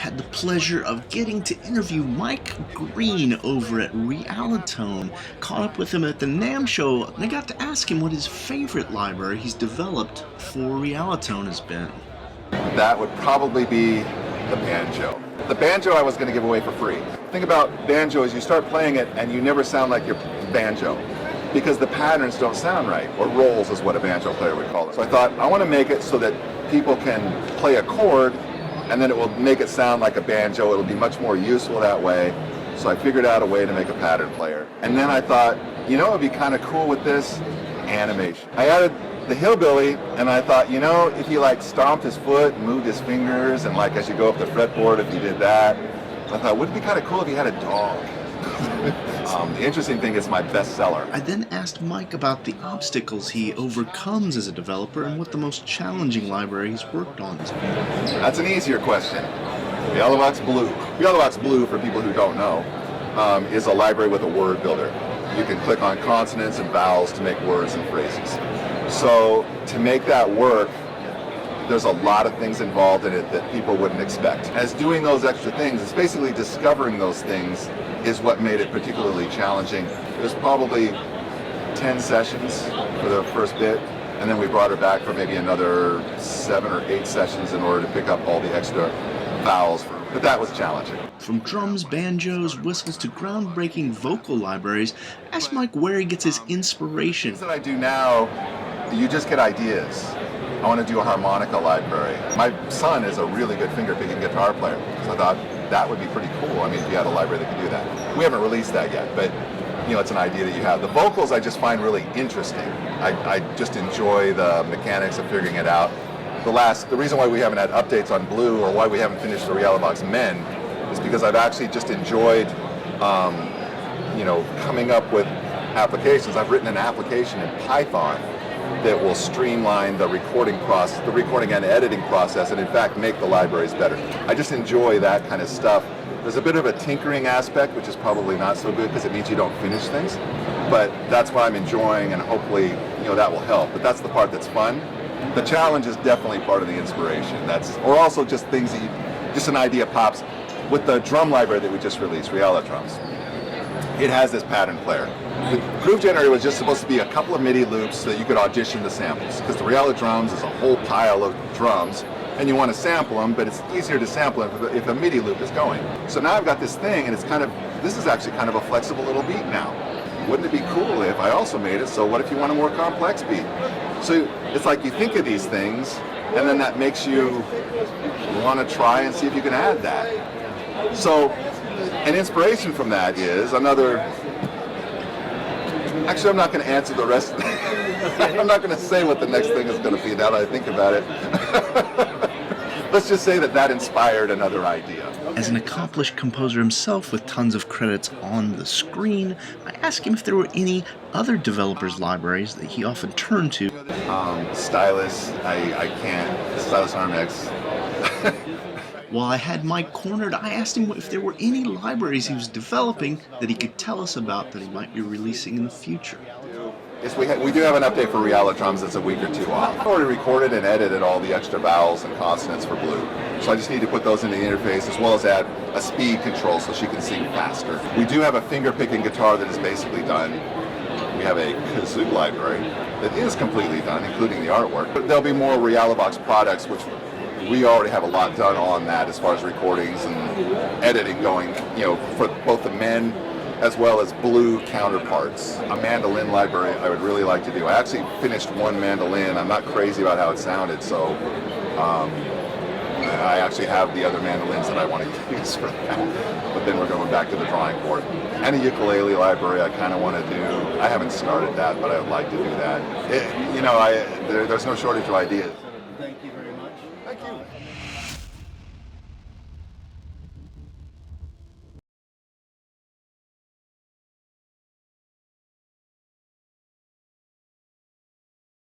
had the pleasure of getting to interview Mike Greene over at Realitone. Caught up with him at the NAMM show, and I got to ask him what his favorite library he's developed for Realitone has been. That would probably be the banjo. The banjo I was going to give away for free. The thing about banjo is you start playing it and you never sound like your banjo because the patterns don't sound right, or rolls is what a banjo player would call it. So I thought, I want to make it so that people can play a chord and then it will make it sound like a banjo. It'll be much more useful that way. So I figured out a way to make a pattern player. And then I thought, you know what would be kind of cool with this? Animation. I added the hillbilly, and I thought, you know, if he like stomped his foot and moved his fingers, and like as you go up the fretboard, if he did that, I thought, wouldn't it be kind of cool if he had a dog? The interesting thing is my bestseller. I then asked Mike about the obstacles he overcomes as a developer and what the most challenging library he's worked on has been. That's an easier question. Realivox Blue. Realivox Blue, for people who don't know, is a library with a word builder. You can click on consonants and vowels to make words and phrases. So to make that work, there's a lot of things involved in it that people wouldn't expect. As doing those extra things, it's basically discovering those things is what made it particularly challenging. There's probably 10 sessions for the first bit, and then we brought her back for maybe another 7 or 8 sessions in order to pick up all the extra vowels. But that was challenging. From drums, banjos, whistles to groundbreaking vocal libraries, ask Mike where he gets his inspiration. Things that I do now, you just get ideas. I want to do a harmonica library. My son is a really good finger-picking guitar player, so I thought that would be pretty cool. I mean, if you had a library that could do that. We haven't released that yet, but you know, it's an idea that you have. The vocals I just find really interesting. I just enjoy the mechanics of figuring it out. The reason why we haven't had updates on Blue or why we haven't finished the Realivox Men is because I've actually just enjoyed, you know, coming up with applications. I've written an application in Python that will streamline the recording and editing process, and in fact make the libraries better. I just enjoy that kind of stuff. There's a bit of a tinkering aspect, which is probably not so good because it means you don't finish things, but that's what I'm enjoying, and hopefully, you know, that will help. But that's the part that's fun. The challenge is definitely part of the inspiration. Or also just things that just an idea pops. With the drum library that we just released, Realidrums, it has this pattern player. The groove generator was just supposed to be a couple of MIDI loops so that you could audition the samples, because the Realidrums is a whole pile of drums, and you want to sample them, but it's easier to sample them if a MIDI loop is going. So now I've got this thing, and this is actually kind of a flexible little beat now. Wouldn't it be cool if I also made it so what if you want a more complex beat? So it's like you think of these things, and then that makes you want to try and see if you can add that. So an inspiration from that is another. Actually, I'm not going to answer the rest. I'm not going to say what the next thing is going to be now that I think about it. Let's just say that inspired another idea. As an accomplished composer himself with tons of credits on the screen, I asked him if there were any other developers' libraries that he often turned to. Stylus, I can't. Stylus RMX. While I had Mike cornered, I asked him if there were any libraries he was developing that he could tell us about that he might be releasing in the future. Yes, we do have an update for Realidrums that's a week or two off. I've already recorded and edited all the extra vowels and consonants for Blue, so I just need to put those into the interface as well as add a speed control so she can sing faster. We do have a finger-picking guitar that is basically done. We have a kazoo library that is completely done, including the artwork. But there'll be more Realivox products, which we already have a lot done on that as far as recordings and editing going, you know, for both the men as well as Blue counterparts. A mandolin library I would really like to do. I actually finished one mandolin. I'm not crazy about how it sounded, so I actually have the other mandolins that I want to use for that. But then we're going back to the drawing board. And a ukulele library I kind of want to do. I haven't started that, but I would like to do that. You know, there's no shortage of ideas.